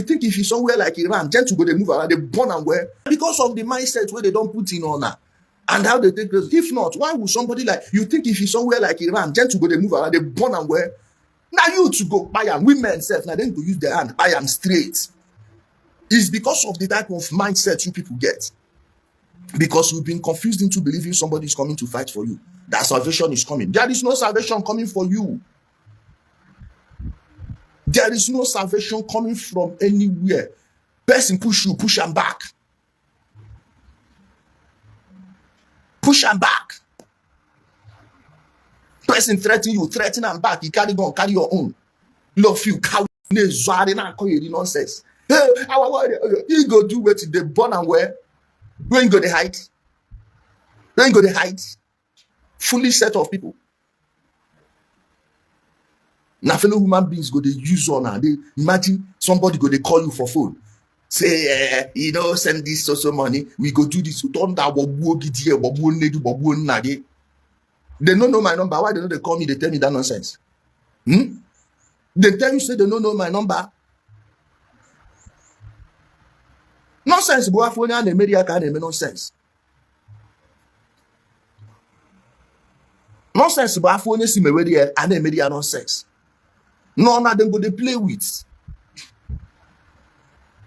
You think if you somewhere like Iran, gentle go they move around, they born and where? Because of the mindset where they don't put in on her. And how they take place. If not, why would somebody like, you think if you somewhere like Iran, gentle go they move around, they born and where? Now you to go buy and women self, now then to use their hand, buy and straight. It's because of the type of mindset you people get. Because you've been confused into believing somebody is coming to fight for you. That salvation is coming. There is no salvation coming for you. There is no salvation coming from anywhere. Person push you, push them back. Push them back. Person threaten you, threaten them back. You carry gun, carry your own. Love you, cow. Nonsense. Hey, you go do what they born and where? Where you go to hide? Where you go to hide? Foolish set of people. Now fellow human beings go they use on her. They imagine somebody go they call you for phone. Say, send this so money. We go do this. They don't know my number. Why they call me? They tell me that nonsense. They tell you say they don't know my number. Nonsense, boy. The media can't make nonsense. Nonsense, boy. See me where they and the media nonsense. None of them go they play with.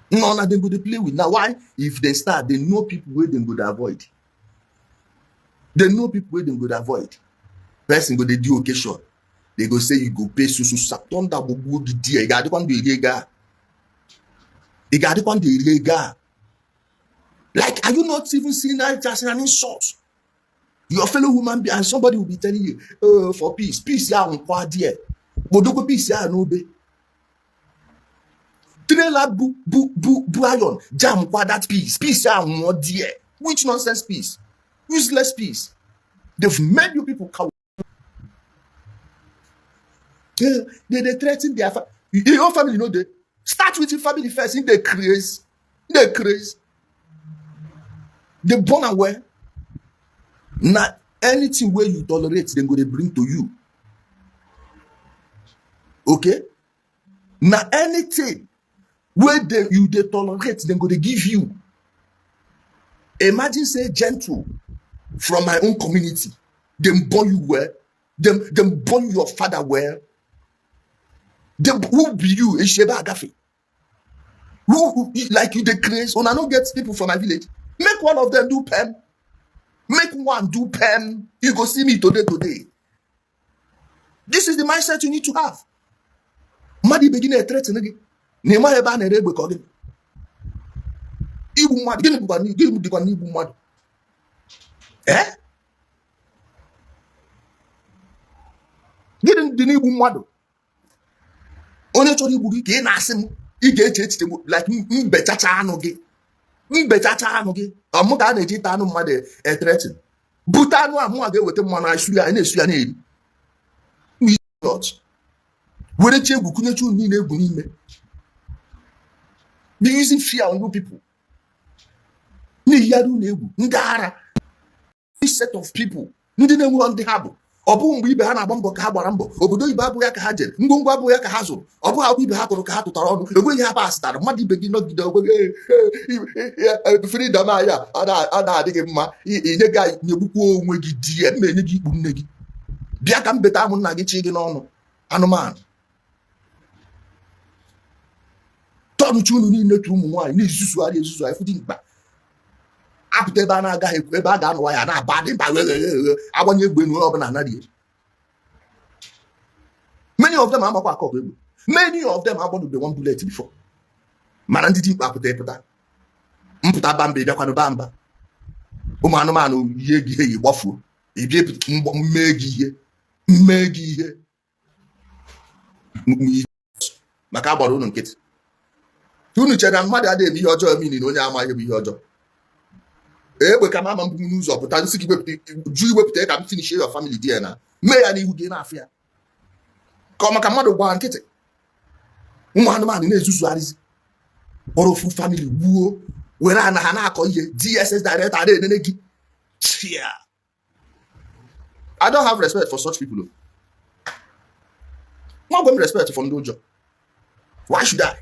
None of them go they play with. Now, why? If they start, they know people where they go to avoid. They know people where they go to avoid. Person go they do occasion. They go say you go pay so don't that go the deal. You got to come the illegal. You got to come the illegal. Like, are you not even seeing that as an insult? Your fellow human being, and somebody will be telling you, for peace, yeah, on quad dear. Bodoko peace, yeah, no be. Trailer bu iron, jam quad that peace, yeah, more dear. Which nonsense peace? Useless peace. They've made you people cow. They threaten their family. Your family, they start with your family first. In the craze. They born aware. Not anything where you tolerate, they're going to bring to you. Okay? Not anything where they tolerate, they're going to give you. Imagine say gentle from my own community. Them born you where? Them born your father where? Them who be you? Isheba Agafe. Who like you the craze? When I don't get people from my village, make one of them do pen. Make one do pen. You go see me today. This is the mindset you need to have. Madi begin a threat again. Nema heba na rebe kogin. Ibu mad. Gini bugani ibu mad. Gini ibu mad. Onye chori ibu gị na asim. I ga-eche echiche like mbechacha anụ gị. Ọmụ ka a na-eji ita anụ mmadụ etretin. Bute anụ a mụnwa ga-eweta mmanụ asụrụ ya na-esu ya na-eri. Were chi egwu kunyechu niile egwu n'ime. Be using fear on you people. N'ihi ya na egwu ndị ara. This set of people ndị na-enwe ndị ha bụ. Ọ bụ mgbe ibe ha na-agba mbọ ka ha gbara mbọ. Obodo ibe abụghị ya ka ha jere. Ngwongwo abụghị ya ka ha zụrụ. Ọ bụ ha ibe ha kụrụ ka ha tụtara ọnụ. Enweghị ha pasịtara. Mmadụ ibe gị nọgide ogbe freedom ya ọ na-adịghị mma. Inye gị nyegbukwa onwe gị di ya ma enye gị ikpu nne gị. Bịa ka m beta amụ nna gị chi gị n'ọnụ. Anụmanụ. Tọnụchi unu niile tụ ụmụ nwaanyị na-ezuzugharị fụdị mkpa. Apụta ebe a na-agaghị ekwu ebe a ga-anụwa ya na-aba dị mkpa agbanye egbe n'ụlọ ọbụla anaghị. Many of them amakwa akọ egbe. Many of them agbọdụ the one bullet before. Mana ndị dị mkpa apụta epụta. Mpụta bamba ịbịakwanụ bamba. Ụmụ anụmanụ ihe gị ihe gbafuo. Ebie mmee gị ihe. Maka agbara unu nkịtị. Unu chere na mmadụ adịghị eme ihe ọjọọ mini na onye amaghị bụ ihe ọjọọ. Egbe ka mama mbụ n'ụzọ pụta nsị gị iwepụta ka m finish your family dị na mee ya n'ihu gị na-afụ ya. Ka ọ maka mmadụ gbaa nkịtị. Ụmụ anụmanụ na-ezuzugharịzi. Kpọrọ ofu family gbuo were ana ha na-akọ ihe DSS director na-enene gị. I don't have respect for such people. Nwa gwe m respect for ndị ụjọ. Why should I?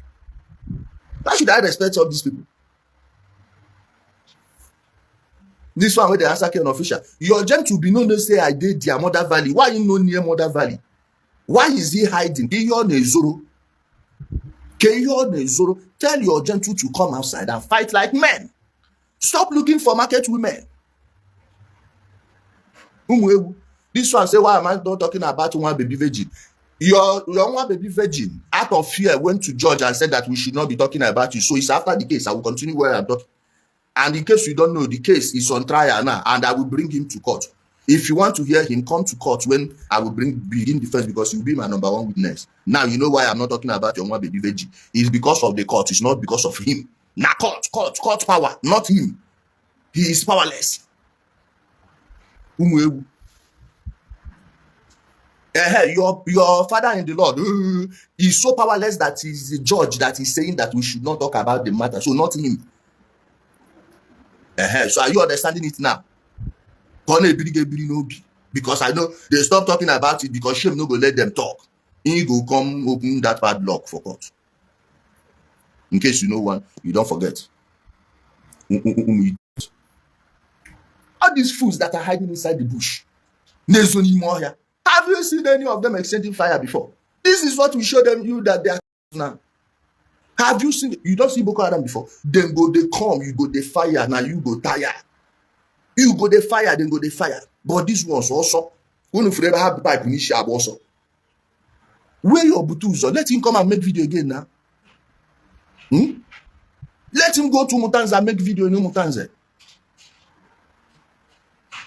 Why should I respect all these people? This one where they answer an official. Your gent will be known to say I did their Mother Valley. Why you know near Mother Valley? Why is he hiding? h0o. Tell your gentle to come outside and fight like men. Stop looking for market women. This one say, why am I not talking about one baby virgin? Your one baby virgin, out of fear, went to judge and said that we should not be talking about you. So it's after the case. I will continue where I'm talking. And in case you don't know, the case is on trial now, and I will bring him to court. If you want to hear him, come to court when I will begin defense, because you'll be my number one witness. Now you know why I'm not talking about your one baby veggie. It's because of the court. It's not because of him. Now court power, not him. He is powerless. Your father in the Lord is so powerless that he's the judge that is saying that we should not talk about the matter. So not him. So are you understanding it now? Because I know they stop talking about it because shame no go let them talk. He go come open that padlock for court. In case you know one, you don't forget. All these fools that are hiding inside the bush. Have you seen any of them exchanging fire before? This is what we show them you that they are now. Have you seen? You don't see Boko Haram before. Then go they come, you go they fire, now you go tire. You go they fire, then go they fire. But this ones also, when you forever have pipe in Ishab also. Where your butuzo? Let him come and make video again now. Let him go to Mutanza and make video in Mutanza.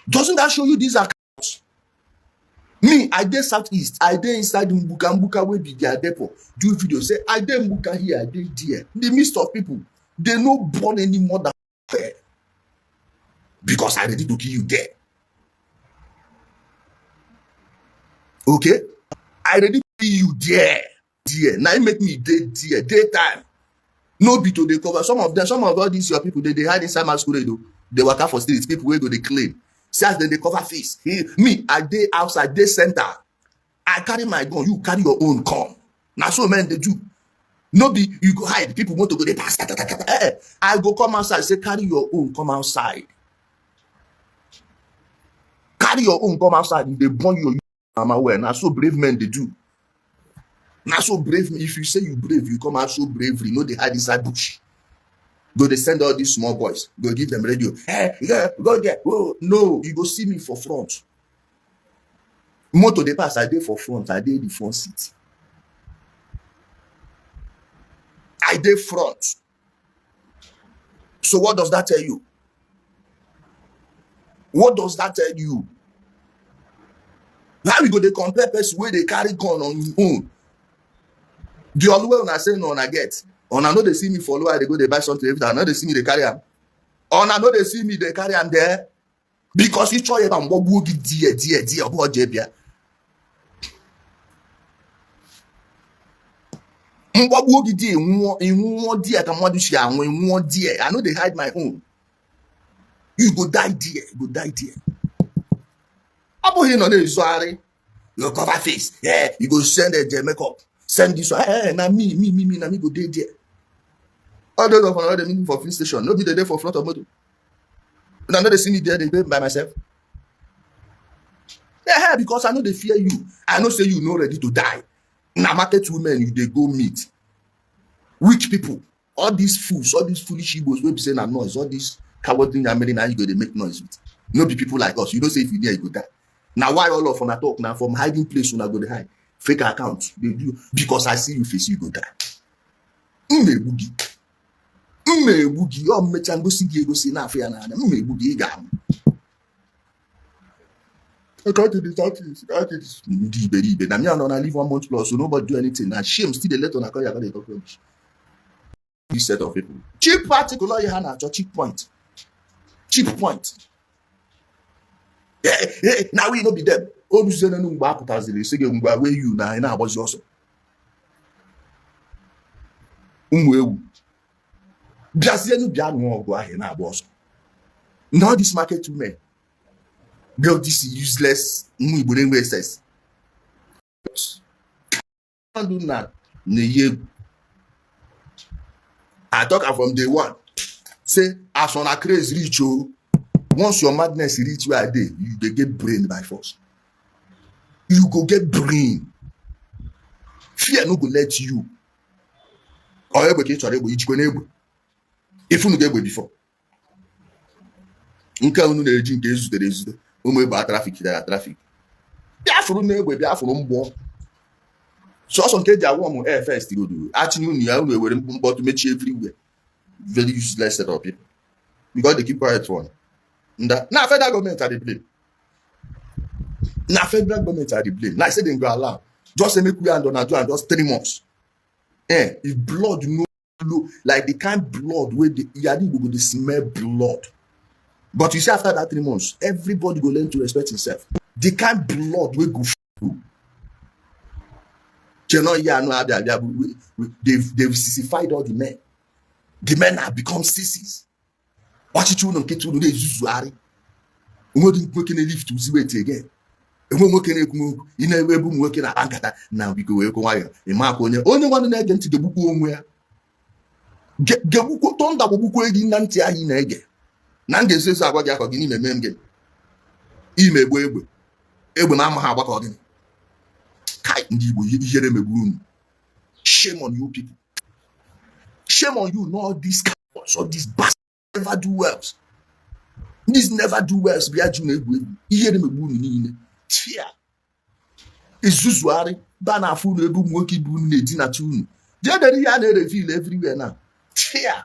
Doesn't that show you these accounts? Me, I did Southeast. I did inside Mbuka where be their depot. Do video. Say, I did Mbuka here, I did there. In the midst of people, they no born anymore than there. Because I ready to kill you there. Okay? I ready to kill you there. Now you make me there, daytime. No be to the cover. Some of all these your people, they hide inside my school. They work out for streets. People will go, they claim. Since then they cover face. Me, I day outside, day center. I carry my gun, you carry your own come. Now so men they do. No be you go hide. People want to go, they pass. I go come outside, say carry your own, come outside. Carry your own, come outside. If they burn you, I'm aware. Now so brave men they do. Now so brave. If you say you brave, you come out so bravery. No, they hide inside bush. Go they send all these small boys. Go give them radio. Hey, yeah, go there. Oh, no, you go see me for front. Motor they pass, I did for front. I did the front seat. I did front. So what does that tell you? What does that tell you? Now we go they compare person where they carry gun on your own. The only way when I say no, I get. On I know they see me follow, they go they buy something every time. I know they see me they carry them. On I know they see me they carry them there because you try about what would dear about Jebia. What would you do in one dear? Come on, this year when one dear. I know they hide my own. You go die dear. You go die dear. Abo here no dey sorry. Your cover face. Yeah, you go send the makeup. Send this one. Hey, na me go dey there. All those of another meeting for filling station. No be the day for front of motor. Now they see me there, they pay by myself. Yeah, because I know they fear you. I know say you no ready to die. Now market women, you they go meet weak people. All these fools, all these foolish Igbos will be saying a noise. All these cowardly American, you go they make noise with. No be people like us. You don't say if you there, you go die. Now why all of them talk now from hiding place when I go to hide? Fake account. They do because I see you face, you go die. Boogie. Your mechan go see go see na fair na. Boogie gam. I got to the Southeast. Deep. Now me and I live 1 month plus, so nobody do anything. Now shame still they let on a call you talk rubbish. This set of people. Cheap particular you have cheap point. Cheap point. Hey, now we no be them. All you say no ngba putazile say ngba where you na ina abozi also. Ewu. Biasie no bia no go ahe na abozo. Now this market women build this useless Igbo says. Do not I talk am from day one. Say as una craze reach o, once your madness reach where I dey, you dey get brain by force. You go get brain. Fear no go let you. Or egbe ka ị chọrọ egbe ijikwa n'egbe. Ifu nu ga-egbe before. Nke unu na-eji nke ezutere ezute. Ụmụ egbe traffic dara traffic. Bịa fụrụ n'egbe, bịa fụrụ mgbọ. Sọsọ nke eji awụ m air first road. Achịnye unu ya, unu ewere mkpọtụ mechie everywhere. Very useless set of people. Because they keep quiet for one. Now federal government are the blame. Now federal government are the blame. Like I said, they go allow. Just say make we and on and just 3 months. If blood no flow, like the kind blood where the yadi go dey smell blood. But you see after that 3 months, everybody go learn to respect himself. The kind blood will go flow. They've sissified all the men. The men have become sissies. Watch it on get to the Zuzuari. Working a lift to see it again. Working in a web working at Ankata. Now we go wire. A mark on your only one again to the book where get Gabuko Tonda Buku in Nantia in again. Nange says I got Yakogin in a memgen. Ime Web. Ebonama Habakodin. Kite indeed will hear them a room. Shame on you people. Shame on you, not these cowards or these bastards never do wells. These never do wells. Be a junior. Hear them a boon. Fear. It's Zuzuari. Bana food a boom working boon dinner tune. They reveal everywhere now. Fear.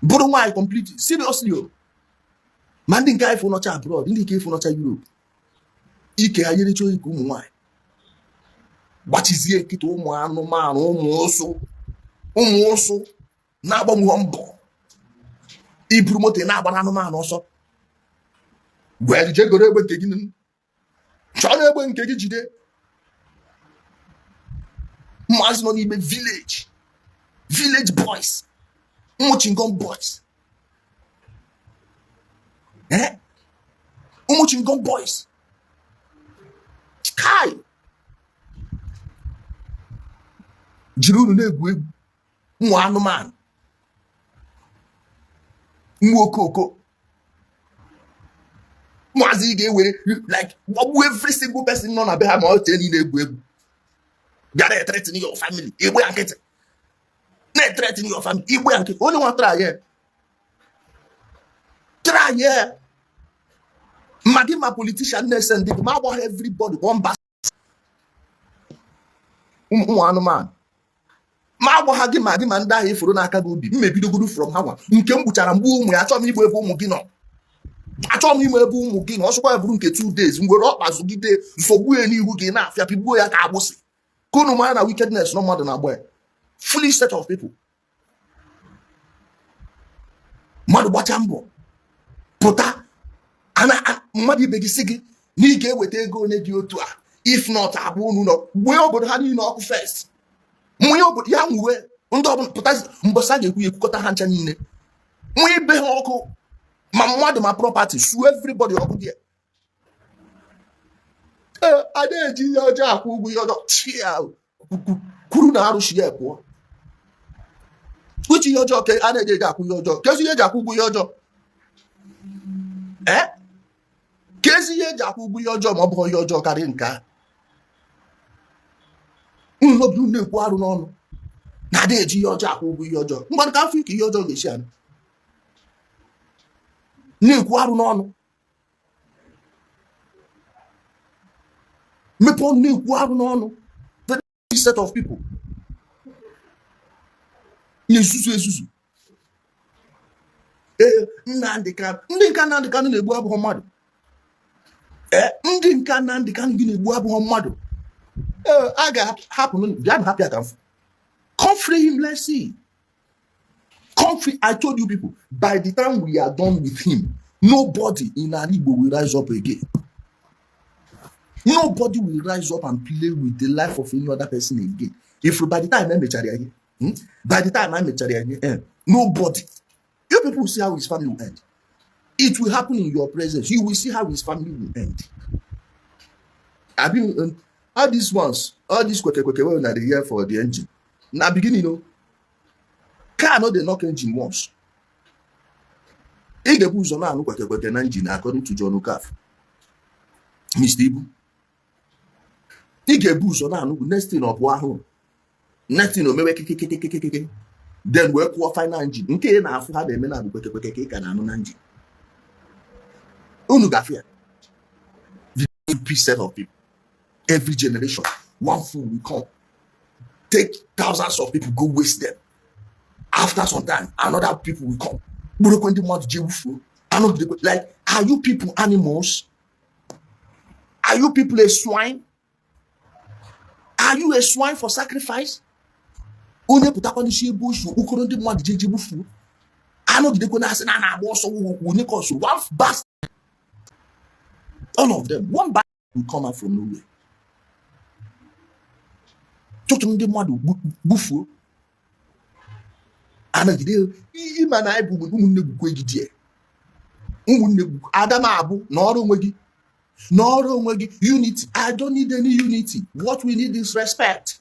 But why completely? Seriously. Man didn't guy for not abroad. Didn't care for not Europe. Ike ayere cho iku why. What is here? Kit man, also na agba mu mbo. I promote na agba na man also. Well, je gore egbe nke gị chọrọ egbe nke gị jide. Mas no n'ime village boys. Umuchingom boys. Umuchingom boys. Kai. Jiru na-egwu egwu ụmụ anụmanụ ụmụ okoko maazị ga-ewere like every single person nọ na be ha ma ọ tee niile egwu egwu bịara threaten your family igbe nkịtị na-threaten your family igbe nkịtị onye nwa try here mmadụ ma politician na-ese ndị ma agba everybody one bas ụmụ anụmanụ ma agba gị ma ndị ahụ ifuru n'aka gị obi mmebidogoro from ha nwa nke m gbuchara mgbe ụmụ ya achọ m igbu ebe ụmụ gị nọ achọ m ime ebe ụmụ gị nọ ọsụkwa bụrụ nke 2 days mgbe ọkpa zụgide nsogbu ya n'ihu gị na-afịa pigbuo ya ka agbụsị ka unu mara na wickedness no mmadụ na-agba ya foolish set of people mmadụ gbacha mbọ pụta mmadụ ibe gị si gị na ị ga-eweta ego onye dị otu a if not abụ unu nọ gbue obodo ha niile ọkụ first nwunye obodo ya nwuwe ndị ọbụla pụta mbọsa ga-ekwu ekwukọta ha ncha niile nwunye ibe ha ọkụ ma mmadụ ma property su everybody ọkụ dị a na-eji ihe ọjọọ akwụ ụgwọ ihe ọjọọ chia kwuru na arụshi ya pụọ uche ihe ọjọọ ka a na-eji akwụ ihe ọjọọ kezi ihe eji akwụ ụgwọ ihe ọjọọ kezi ihe eji akwụ ụgwọ ihe ọjọọ ma ọ bụghị ihe ọjọọ karịa nke a nnobi na-ekwu arụ n'ọnụ na-adị eji ihe ọjọọ akwụ ụgwọ ihe ọjọọ mgbe ka afọ ike ihe ọjọọ ga-esi anụ na-ekwu arụ n'ọnụ mepe ọnụ na-ekwu arụ n'ọnụ very set of people na-ezuzu Nnamdi Kanu ndị nka Nnamdi Kanu na-egbu abụghị mmadụ ndị nka Nnamdi Kanu gị na-egbu abụghị mmadụ I got happen. I'm happy I can come free him. Let's see. Come free. I told you people, by the time we are done with him, nobody in Aribo will rise up again. Nobody will rise up and play with the life of any other person again. If by the time I'm a nobody. You people will see how his family will end. It will happen in your presence. You will see how his family will end. All these ones, all these quick when they here for the engine. na beginning o car no dey knock engine once. Ị ga-ebu ụzọ na-anụ kweke na engine according to John Okafọ. Mr. Ibu. Ị ga-ebu ụzọ na-anụ next thing ọ bụ ahụ. Next thing o mewe kekekekekeke. Then wee kwụọ final engine. Nke ị na-afụ ha na-eme na kweke ka ị ka na-anụ na engine. Unu ga-afịa. The set of people. Every generation, one fool will come. Take thousands of people, go waste them. After some time, another people will come. Like, are you people animals? Are you people a swine? Are you a swine for sacrifice? One bastard. All of them. One bastard will come out from nowhere. Ndị mmadụ gbufuo anagide ịma na ịbụ ụmụnne gbukwe gị die ụmụnne gbukwe Adam abụ na ọrụ onwe gị unity. I don't need any unity. What we need is respect.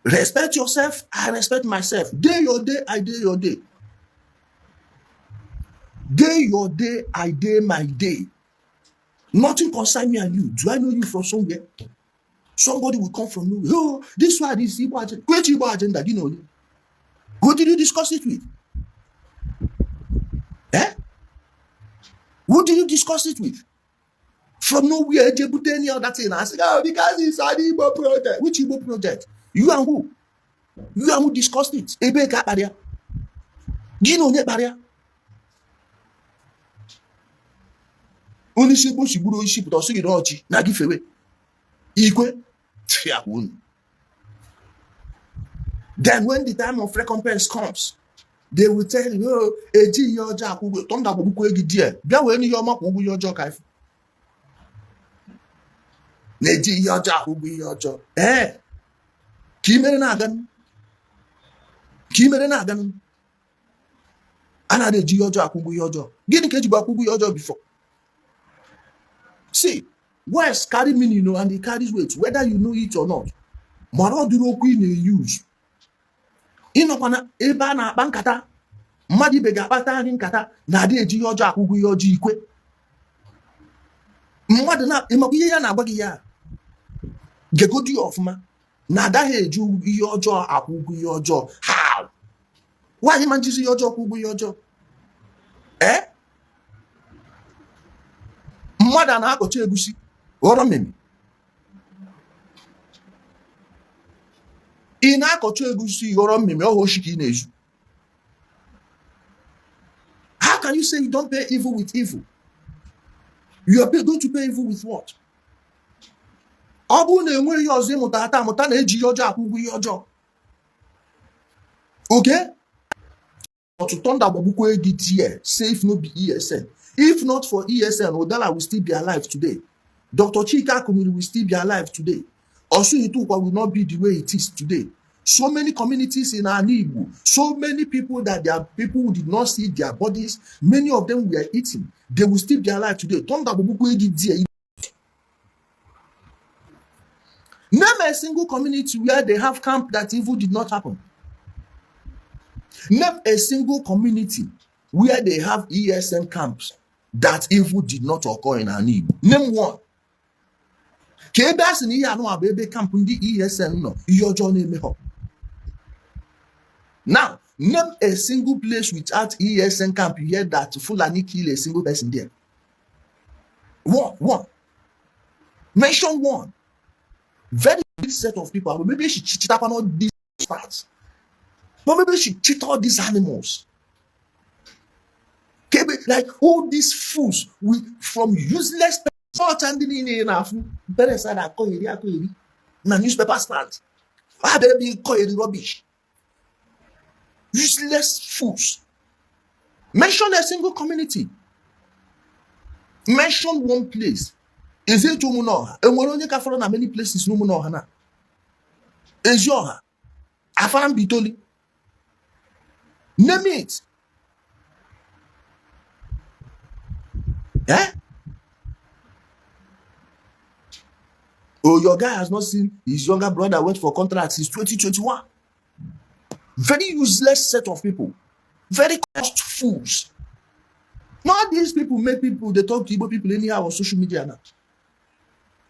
Respect yourself, I respect myself. Day your day, I day your day. Day your day, I day my day. Nothing concern me and you. Do I know you from somewhere? Somebody will come from nowhere. Oh, this one is Igbo agenda. Great Igbo agenda, you know. Who did you discuss it with? Who did you discuss it with? From nowhere, they put any other thing. I said, oh, because it's an Igbo project. Which Igbo project? You and who? You and who discussed it? Ebe ka barrier. Do you know that barrier? Only Shibu Shiburo Ship, or Sigi Rochi, na give away. Ikwe. Then when the time of recompense comes, they will tell you, oh, eji yoja akugwe, tonda bubukwe gidie. Bia weni yoma kugu yojo kaifu. Neji yoja akugwe yojo. Kimere na agan. Ana de ji yojo akugwe yojo. Gini keji bu akugwe yojo before. See, words carry meaning, you know, and it carries weight, whether you know it or not. Mara duro ku use. Inokwana ebe a na-akpa nkata mmadụ ibe ga-akpata anyị nkata na-adị eji ihe ọjọọ akwụgwọ ihe ọjọọ ikwe mmadụ na ịmakwa ihe ya na-agba gị ya gegodi ọfụma na-adaghị eji ihe ọjọọ akwụgwọ ihe ọjọọ. How? Nwaanyị ma njizi ihe ọjọọ akwụgwọ ihe ọjọọ? Mmadụ a na-akọcha egusi ghọrọ mmemme. Ị na-akọcha egusi ghọrọ mmemme ọhụụ shi ka ị na-ezu. How can you say you don't pay evil with evil? You are going to pay evil with what? Ọ bụrụ na enweghị ihe ọzọ ịmụta amụta na-eji ihe ọjọọ akwụgwọ ihe ọjọọ. Okay? Ọtụtụ ndị agbagbukwee gị tie, say if no be ESN. If not for ESN, Odala will still be alive today. Dr. Chika Akumiri will still be alive today. Osu Itukwa will not be the way it is today. So many communities in Igbo, so many people that there are people who did not see their bodies, many of them were eating. They will still be alive today. Name a single community where they have camp that evil did not happen. Name a single community where they have ESN camps that evil did not occur in Igbo. Name one. Now, name a single place without ESN camp you hear that Fulani kill a single person there. One. Mention one. Very big set of people. But maybe she cheated up on all these parts. But maybe she cheated all these animals. Like all these fools from useless newspaper stand. I better be called rubbish. Useless fools. Mention a single community. Mention one place. Is it Umunoha? And we're only follow many places no Munohana. Is your Afan Bitoli? Name it. Oh, your guy has not seen his younger brother went for contract since 2021. Very useless set of people. Very cost fools. Now these people make people, they talk to Igbo people anyhow on social media now.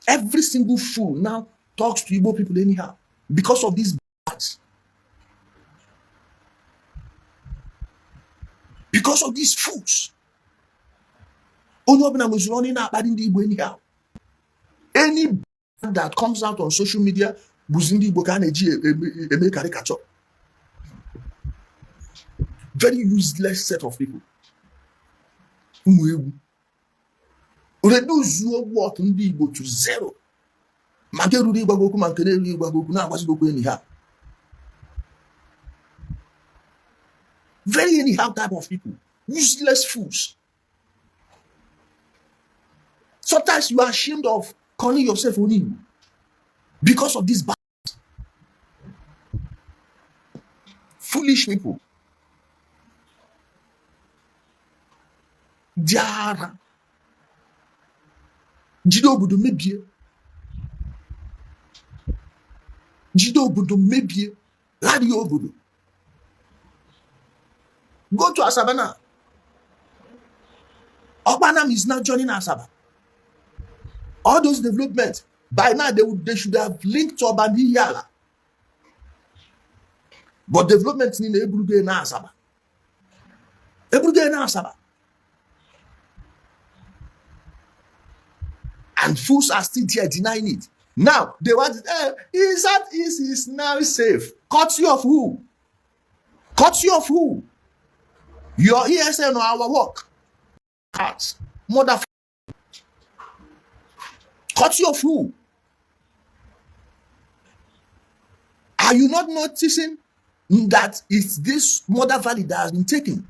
Every single fool now talks to Igbo people anyhow because of these bads. Because of these fools. Only was running out in the Igbo anyhow. Any that comes out on social media was in the Igbo can caricature. Very useless set of people. Reduce your work in the Igbo to zero. Very anyhow type of people. Useless fools. Sometimes you are ashamed of calling yourself only because of this bad. Foolish people. Diara. Jido obodo mebie. Jido obodo mebie. Radio obodo. Go to Asaba now. Obanam is now joining Asaba. All those developments, by now they should have linked to Obani Yala. But developments in Ebruge na Asaba. Ebruge na Asaba. And fools are still there denying it. Now, they want is now safe. Courtesy of who? Courtesy of who? Your ESN or our work? Hearts. Motherfucker. Courtesy of who? Are you not noticing that it's this Mother Valley that has been taken?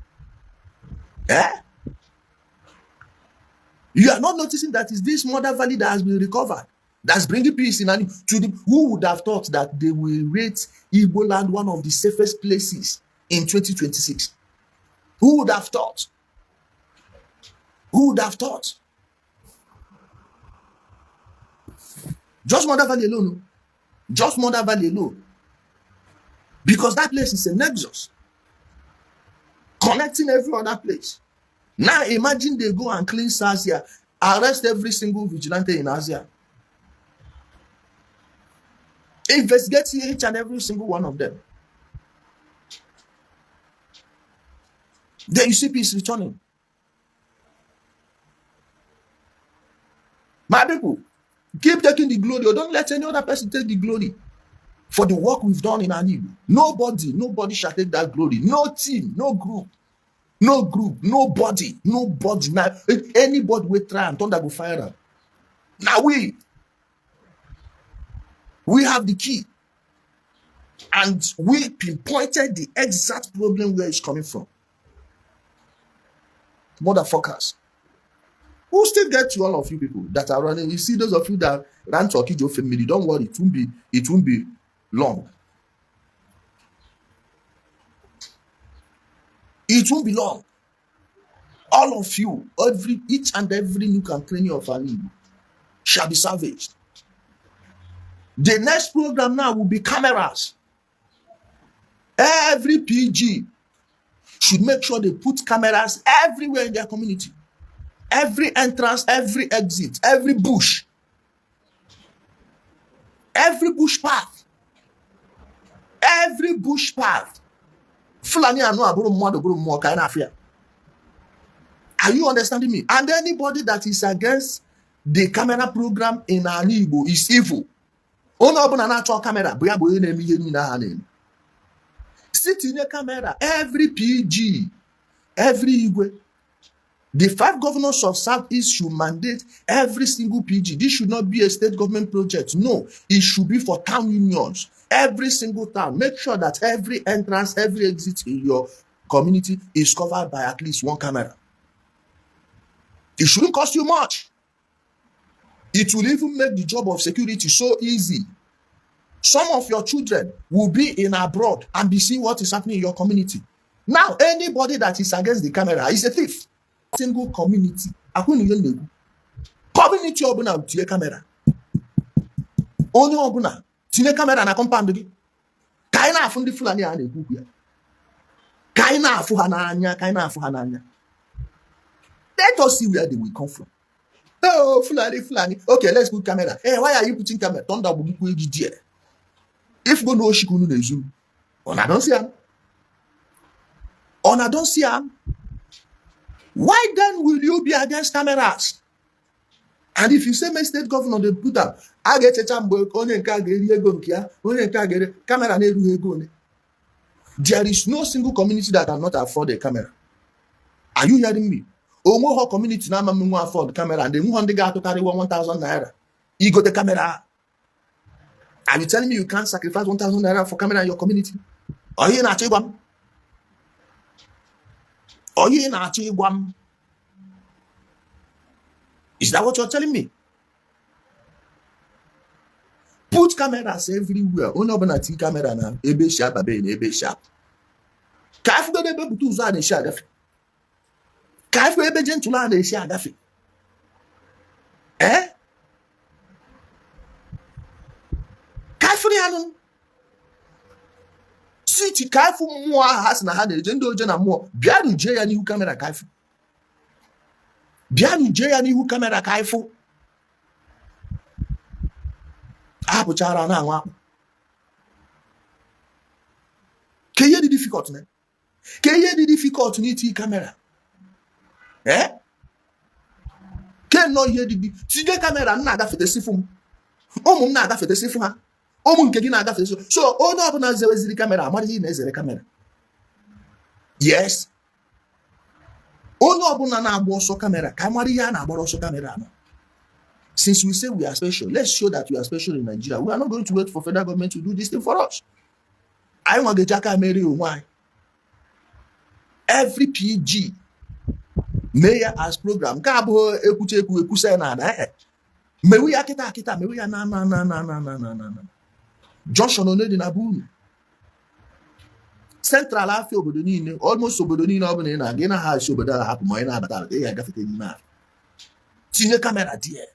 Eh? You are not noticing that it's this Mother Valley that has been recovered, that's bringing peace in and to the who would have thought that they will rate Igbo land one of the safest places in 2026? Who would have thought? Who would have thought? Just Mother Valley alone. Just Mother Valley alone. Because that place is a nexus connecting every other place. Now imagine they go and cleanse Asia, arrest every single vigilante in Asia, investigate each and every single one of them. Then you see peace returning. My people, keep taking the glory, or don't let any other person take the glory for the work we've done in Anibu. Nobody shall take that glory. No team, no group. No group, nobody. Now, anybody will try and thunder go fire them. Now we have the key. And we pinpointed the exact problem where it's coming from. Motherfuckers. We'll still get to all of you people that are running. You see those of you that ran to Okigwe family, don't worry, it won't be long. It won't be long. All of you, each and every nook and cranny of Ali shall be salvaged. The next program now will be cameras. Every PG should make sure they put cameras everywhere in their community. Every entrance, every exit, every bush path. Every bush path. Fulani are you understanding me? And anybody that is against the camera program in Anibo is evil. Camera. Sit in a camera. Every PG, every Igwe. The 5 governors of Southeast should mandate every single PG. This should not be a state government project. No, it should be for town unions. Every single town. Make sure that every entrance, every exit in your community is covered by at least 1 camera. It shouldn't cost you much. It will even make the job of security so easy. Some of your children will be in abroad and be seeing what is happening in your community. Now, anybody that is against the camera is a thief. Single community. Community obuna tie camera. Only obuna tie camera na compound gi. Kai na afundi Fulani a na-ekwu ya. Kaina fuhananya, kaina fuhananya. Let us see where they will come from. Oh, Fulani. Okay, let's put camera. Hey, why are you putting camera? Thunder will be there. If go no shikunu na zoom. Ona don't see am. Ona don't see am. Why then will you be against cameras? And if you say my state governor they put up, I get a chamber only camera. There is no single community that cannot afford a camera. Are you hearing me? Omo community now may afford the camera and they want the guy to carry 1,000 naira. You got the camera. Are you telling me you can't sacrifice 1,000 naira for camera in your community? Are you in Achigwam? Are you in Achigwam? Is that what you're telling me? Put cameras everywhere. Only open a camera now. Ebe sharp, ebe sharp. Kaif go ebe butu uza ne share gafi. Kaif go ebe gentula ne share gafi. Kaif ni hanon. Siti kaif mo has na hane jendo jena mo. Bianu je ya ni hu camera kaif. Bianu je ya ni hu camera kaif. Abuchara na anwa. Keye di difficult ne? Keye di difficult ni ti camera. Ken no ye di. Tide camera na aga fete sifum. Omu na aga fete sifum ha. Omu nke gi na aga fete so. So o no na zeweziri camera, amari na ezere camera. Yes. O no na agbo so camera, ka amari ya na agbo so camera no. Since we say we are special, let's show that we are special in Nigeria. We are not going to wait for federal government to do this thing for us. I want the Jaka Mary why. Every PG mayor as program. Kabo ekucheku ekusa na da. Me we akita me we na. Junction onedi na bu. Central afi obodo niile, almost obodo niile obodo na gị na ha isi obodo hapụ ma ị na-abata ya gafete n'ime a. Tinye kamera die.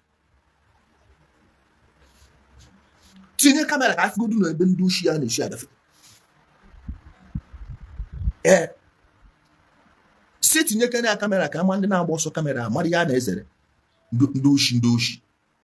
Tinye kamera ka afigodu no ebe ndị ushi ya na-eshi agafete. Si tinye kamera ka ama ndị na-agba ọsọ kamera amara ya na-ezere ndị ushi.